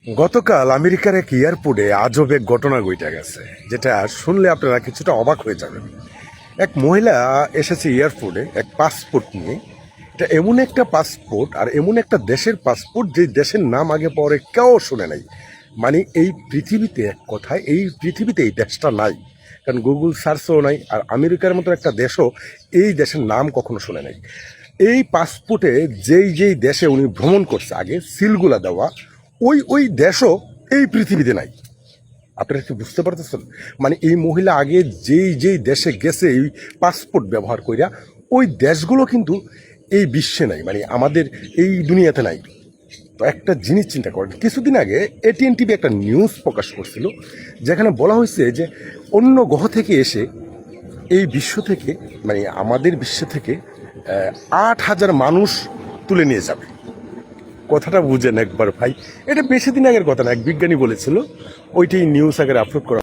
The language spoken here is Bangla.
গতকাল আমেরিকার এক এয়ারপোর্টে আজব এক ঘটনা ঘটে গেছে, যেটা শুনলে আপনারা কিছুটা অবাক হয়ে যাবেন। এক মহিলা এসেছে এয়ারপোর্টে এক পাসপোর্ট নিয়ে। এটা এমন একটা পাসপোর্ট আর এমন একটা দেশের পাসপোর্ট যে দেশের নাম আগে পরে কেউ শুনে নাই। মানে এই পৃথিবীতে এক কথায় এই পৃথিবীতে এই দেশটা নাই, কারণ গুগল সার্চও নাই। আর আমেরিকার মতো একটা দেশও এই দেশের নাম কখনো শুনে নাই। এই পাসপোর্টে যেই দেশে উনি ভ্রমণ করছে আগে সিলগুলা দেওয়া, ওই দেশও এই পৃথিবীতে নাই। আপনারা কি বুঝতে পারতেছেন? মানে এই মহিলা আগে যেই দেশে গেছে এই পাসপোর্ট ব্যবহার করিয়া, ওই দেশগুলো কিন্তু এই বিশ্বে নাই, মানে আমাদের এই দুনিয়াতে নাই। তো একটা জিনিস চিন্তা করেন, কিছুদিন আগে এটিএন টিভি একটা নিউজ প্রকাশ করছিল, যেখানে বলা হয়েছে যে অন্য গ্রহ থেকে এসে এই বিশ্ব থেকে, মানে আমাদের বিশ্ব থেকে 8,000 মানুষ তুলে নিয়ে যাবে। কথাটা বুঝেন একবার ভাই, এটা বেশি দিন আগের কথা না, এক বিজ্ঞানী বলেছিল। ওইটাই নিউজ আগে আপলোড করা।